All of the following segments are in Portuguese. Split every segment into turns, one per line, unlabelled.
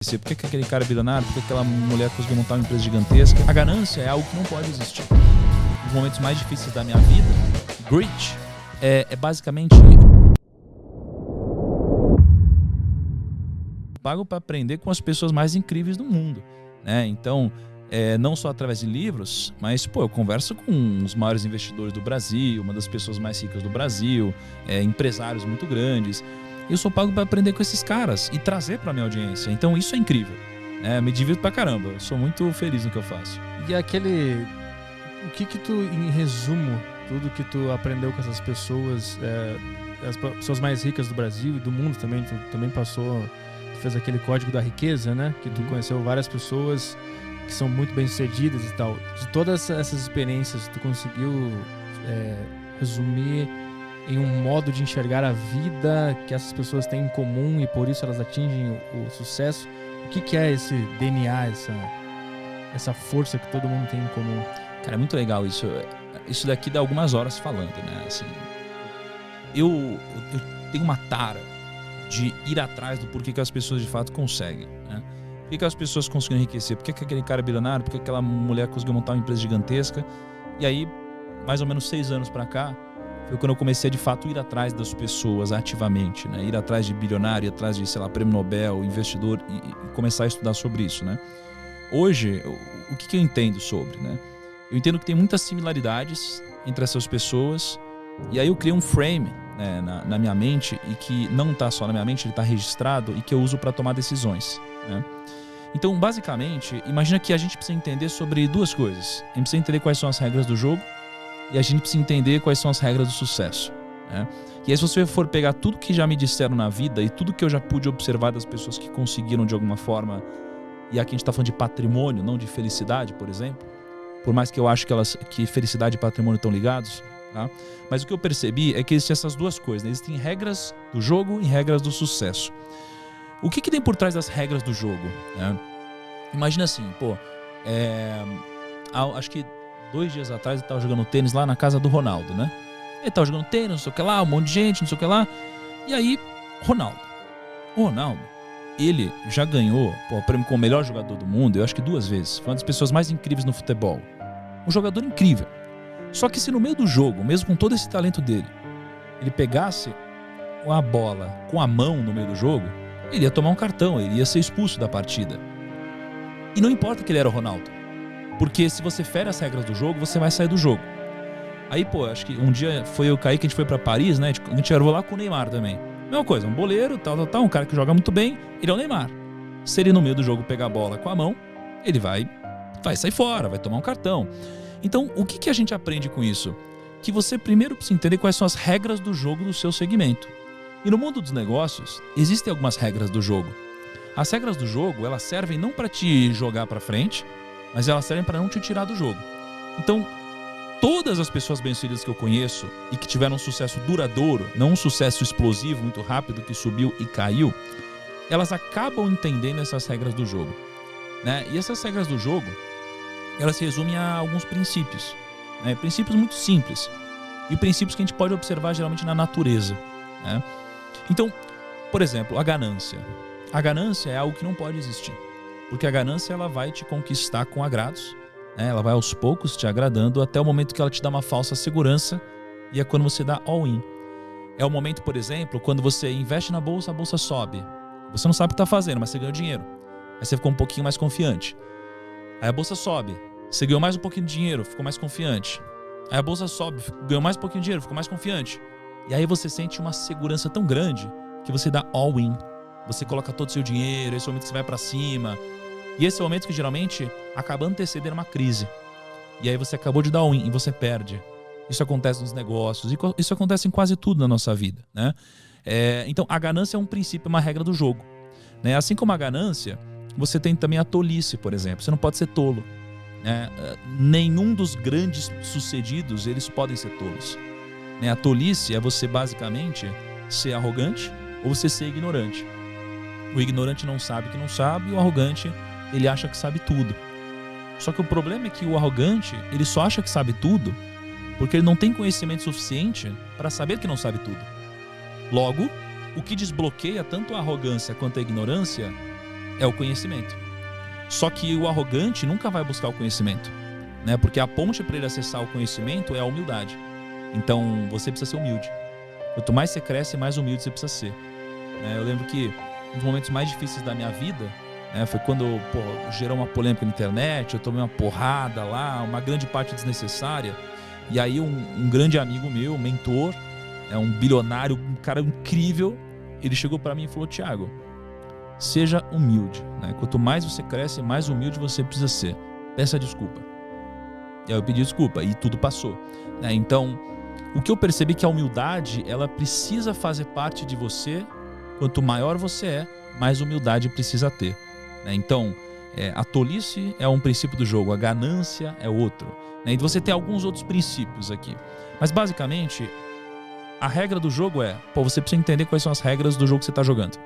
Por que aquele cara é bilionário? Por que aquela mulher conseguiu montar uma empresa gigantesca? A ganância é algo que não pode existir. Nos momentos mais difíceis da minha vida, grit é basicamente pago para aprender com as pessoas mais incríveis do mundo, né? Então, não só através de livros, mas eu converso com os maiores investidores do Brasil, uma das pessoas mais ricas do Brasil, empresários muito grandes. Eu sou pago para aprender com esses caras e trazer para minha audiência. Então isso é incrível, né? Me divirto pra caramba. Eu sou muito feliz no que eu faço.
E o que tu, em resumo, tudo que tu aprendeu com essas pessoas, as pessoas mais ricas do Brasil e do mundo também, tu também passou, tu fez aquele código da riqueza, né? Que tu conheceu várias pessoas que são muito bem-sucedidas e tal. De todas essas experiências, tu conseguiu resumir em um modo de enxergar a vida que essas pessoas têm em comum e por isso elas atingem o sucesso? O que é esse DNA, essa força que todo mundo tem em comum?
Cara, é muito legal isso. Isso daqui dá algumas horas falando, né? Assim, eu tenho uma tara de ir atrás do porquê que as pessoas de fato conseguem, né? Por que as pessoas conseguem enriquecer? Por que aquele cara é bilionário? Por que aquela mulher conseguiu montar uma empresa gigantesca? E aí, mais ou menos 6 anos pra cá, foi quando eu comecei a, de fato, ir atrás das pessoas ativamente, né? Ir atrás de bilionário, ir atrás de, sei lá, prêmio Nobel, investidor e começar a estudar sobre isso, né? Hoje, o que eu entendo sobre, né? Eu entendo que tem muitas similaridades entre essas pessoas e aí eu criei um frame, né, na minha mente e que não está só na minha mente, ele está registrado e que eu uso para tomar decisões, né? Então, basicamente, imagina que a gente precisa entender sobre duas coisas. A gente precisa entender quais são as regras do jogo e a gente precisa entender quais são as regras do sucesso, né? E aí, se você for pegar tudo que já me disseram na vida e tudo que eu já pude observar das pessoas que conseguiram de alguma forma, e aqui a gente está falando de patrimônio, não de felicidade, por exemplo, por mais que eu acho que felicidade e patrimônio estão ligados, tá? Mas o que eu percebi é que existem essas duas coisas, né? Existem regras do jogo e regras do sucesso. O que tem por trás das regras do jogo, né? Imagina assim, acho que 2 dias atrás eu estava jogando tênis lá na casa do Ronaldo, né? Ele estava jogando tênis, não sei o que lá, um monte de gente, não sei o que lá. E aí, o Ronaldo, ele já ganhou o prêmio como o melhor jogador do mundo, eu acho que 2 vezes. Foi uma das pessoas mais incríveis no futebol. Um jogador incrível. Só que se no meio do jogo, mesmo com todo esse talento dele, ele pegasse a bola com a mão no meio do jogo, ele ia tomar um cartão, ele ia ser expulso da partida. E não importa que ele era o Ronaldo. Porque se você fere as regras do jogo, você vai sair do jogo. Aí, acho que um dia foi eu e o Kaique, a gente foi pra Paris, né? A gente gravou lá com o Neymar também. Mesma coisa, um boleiro, tal, um cara que joga muito bem, ele é o Neymar. Se ele no meio do jogo pegar a bola com a mão, ele vai sair fora, vai tomar um cartão. Então, o que a gente aprende com isso? Que você primeiro precisa entender quais são as regras do jogo do seu segmento. E no mundo dos negócios, existem algumas regras do jogo. As regras do jogo, elas servem não para te jogar para frente, mas elas servem para não te tirar do jogo. Então, todas as pessoas bem-sucedidas que eu conheço e que tiveram um sucesso duradouro, não um sucesso explosivo, muito rápido, que subiu e caiu, elas acabam entendendo essas regras do jogo, né? E essas regras do jogo, elas se resumem a alguns princípios, né? Princípios muito simples e princípios que a gente pode observar geralmente na natureza, né? Então, por exemplo, a ganância. A ganância é algo que não pode existir. Porque a ganância, ela vai te conquistar com agrados, né? Ela vai aos poucos te agradando até o momento que ela te dá uma falsa segurança, e é quando você dá all-in. É o momento, por exemplo, quando você investe na bolsa, a bolsa sobe. Você não sabe o que está fazendo, mas você ganhou dinheiro. Aí você ficou um pouquinho mais confiante. Aí a bolsa sobe. Você ganhou mais um pouquinho de dinheiro, ficou mais confiante. Aí a bolsa sobe, ganhou mais um pouquinho de dinheiro, ficou mais confiante. E aí você sente uma segurança tão grande que você dá all-in. Você coloca todo o seu dinheiro, esse é o momento que você vai para cima. E esse é o momento que geralmente acaba antecedendo uma crise. E aí você acabou de dar all-in e você perde. Isso acontece nos negócios, isso acontece em quase tudo na nossa vida, né? Então a ganância é um princípio, uma regra do jogo, né? Assim como a ganância, você tem também a tolice, por exemplo. Você não pode ser tolo, né? Nenhum dos grandes sucedidos, eles podem ser tolos, né? A tolice é você basicamente ser arrogante ou você ser ignorante. O ignorante não sabe que não sabe, e o arrogante, ele acha que sabe tudo. Só que o problema é que o arrogante, ele só acha que sabe tudo porque ele não tem conhecimento suficiente para saber que não sabe tudo. Logo, o que desbloqueia tanto a arrogância quanto a ignorância é o conhecimento. Só que o arrogante nunca vai buscar o conhecimento, né? Porque a ponte para ele acessar o conhecimento é a humildade. Então você precisa ser humilde. Quanto mais você cresce, mais humilde você precisa ser. Eu lembro que um dos momentos mais difíceis da minha vida, foi quando gerou uma polêmica na internet, eu tomei uma porrada lá, uma grande parte desnecessária. E aí um grande amigo meu, mentor, um bilionário, um cara incrível, ele chegou para mim e falou: Thiago, seja humilde, né? Quanto mais você cresce, mais humilde você precisa ser. Peça desculpa. E aí eu pedi desculpa e tudo passou, né? Então, o que eu percebi é que a humildade, ela precisa fazer parte de você. Quanto maior você é, mais humildade precisa ter, né? Então, a tolice é um princípio do jogo, a ganância é outro, né? E você tem alguns outros princípios aqui. Mas, basicamente, a regra do jogo você precisa entender quais são as regras do jogo que você está jogando.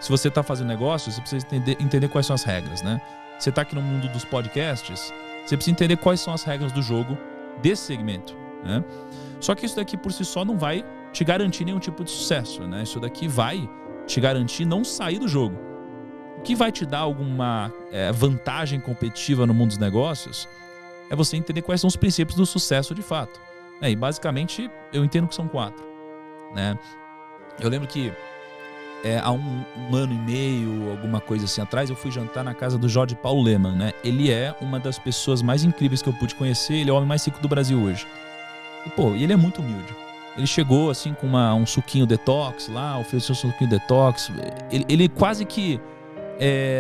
Se você está fazendo negócio, você precisa entender quais são as regras, né? Você está aqui no mundo dos podcasts, você precisa entender quais são as regras do jogo desse segmento, né? Só que isso daqui por si só não vai te garantir nenhum tipo de sucesso, né? Isso daqui vai te garantir não sair do jogo. O que vai te dar alguma vantagem competitiva no mundo dos negócios é você entender quais são os princípios do sucesso de fato. E basicamente eu entendo que são 4, né? Eu lembro que há um ano e meio, alguma coisa assim atrás, eu fui jantar na casa do Jorge Paulo Lemann, né? Ele é uma das pessoas mais incríveis que eu pude conhecer, ele é o homem mais rico do Brasil hoje. E ele é muito humilde. Ele chegou assim com um suquinho detox lá, ofereceu um suquinho detox. Ele quase que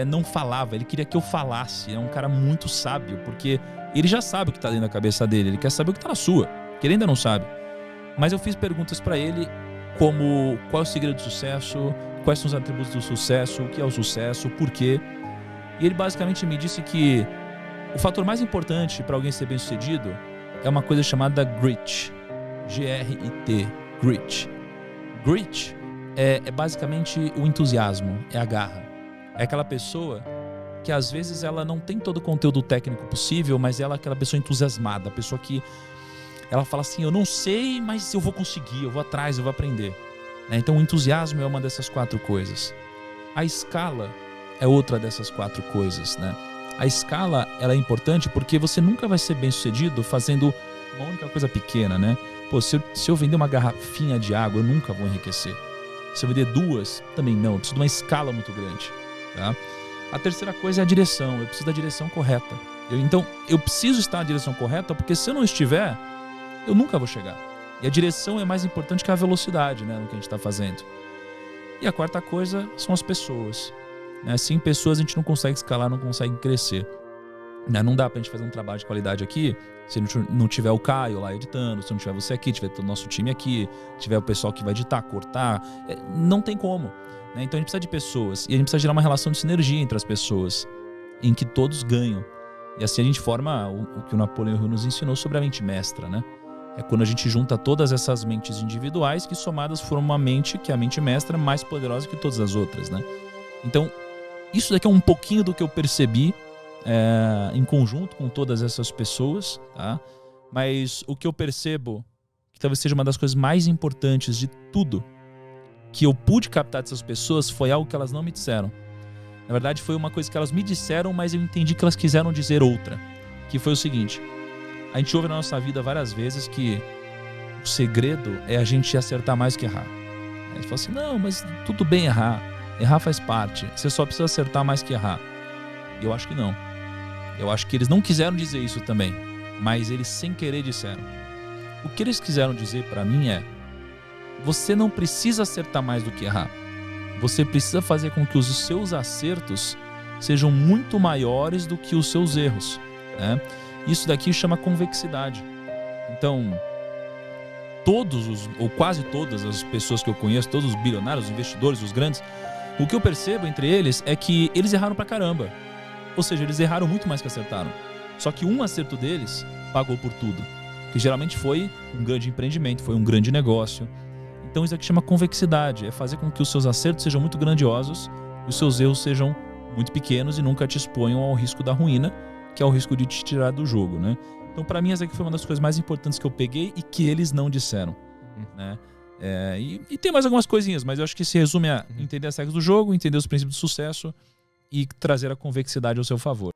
não falava, ele queria que eu falasse. É um cara muito sábio, porque ele já sabe o que está dentro da cabeça dele, ele quer saber o que está na sua, que ele ainda não sabe. Mas eu fiz perguntas para ele como: qual é o segredo do sucesso, quais são os atributos do sucesso, o que é o sucesso, por quê. E ele basicamente me disse que o fator mais importante para alguém ser bem sucedido é uma coisa chamada grit. G-R-I-T, grit. Grit é basicamente o entusiasmo, é a garra. É aquela pessoa que às vezes ela não tem todo o conteúdo técnico possível, mas ela é aquela pessoa entusiasmada, a pessoa que ela fala assim: eu não sei, mas eu vou conseguir, eu vou atrás, eu vou aprender. Então o entusiasmo é uma dessas 4 coisas. A escala é outra dessas 4 coisas, né? A escala, ela é importante porque você nunca vai ser bem sucedido fazendo uma única coisa pequena, né? Se eu vender uma garrafinha de água, eu nunca vou enriquecer. Se eu vender 2, também não. Eu preciso de uma escala muito grande, tá? A terceira coisa é a direção. Eu preciso da direção correta. Então, eu preciso estar na direção correta, porque se eu não estiver, eu nunca vou chegar. E a direção é mais importante que a velocidade, né, no que a gente está fazendo. E a quarta coisa são as pessoas, né? Sem pessoas a gente não consegue escalar, não consegue crescer. Não dá pra gente fazer um trabalho de qualidade aqui se não tiver o Caio lá editando, se não tiver você aqui, tiver todo o nosso time aqui, tiver o pessoal que vai editar, cortar. Não tem como, né? Então a gente precisa de pessoas e a gente precisa gerar uma relação de sinergia entre as pessoas, em que todos ganham. E assim a gente forma o que o Napoleão Hill nos ensinou sobre a mente mestra, né? É quando a gente junta todas essas mentes individuais que somadas formam uma mente que é a mente mestra mais poderosa que todas as outras, né? Então, isso daqui é um pouquinho do que eu percebi em conjunto com todas essas pessoas, tá? Mas o que eu percebo, que talvez seja uma das coisas mais importantes de tudo que eu pude captar dessas pessoas, foi algo que elas não me disseram. Na verdade, foi uma coisa que elas me disseram, mas eu entendi que elas quiseram dizer outra, que foi o seguinte: a gente ouve na nossa vida várias vezes que o segredo é a gente acertar mais que errar. Eles falam assim: não, mas tudo bem errar faz parte, você só precisa acertar mais que errar. Eu acho que não. Eu acho que eles não quiseram dizer isso também, mas eles sem querer disseram. O que eles quiseram dizer para mim é: você não precisa acertar mais do que errar. Você precisa fazer com que os seus acertos sejam muito maiores do que os seus erros, né? Isso daqui chama convexidade. Então, ou quase todas as pessoas que eu conheço, todos os bilionários, os investidores, os grandes, o que eu percebo entre eles é que eles erraram pra caramba. Ou seja, eles erraram muito mais que acertaram. Só que um acerto deles pagou por tudo, que geralmente foi um grande empreendimento, foi um grande negócio. Então isso aqui chama convexidade, é fazer com que os seus acertos sejam muito grandiosos e os seus erros sejam muito pequenos e nunca te exponham ao risco da ruína, que é o risco de te tirar do jogo, né? Então para mim essa aqui foi uma das coisas mais importantes que eu peguei e que eles não disseram, né? E tem mais algumas coisinhas, mas eu acho que se resume a entender as regras do jogo, entender os princípios do sucesso e trazer a convexidade ao seu favor.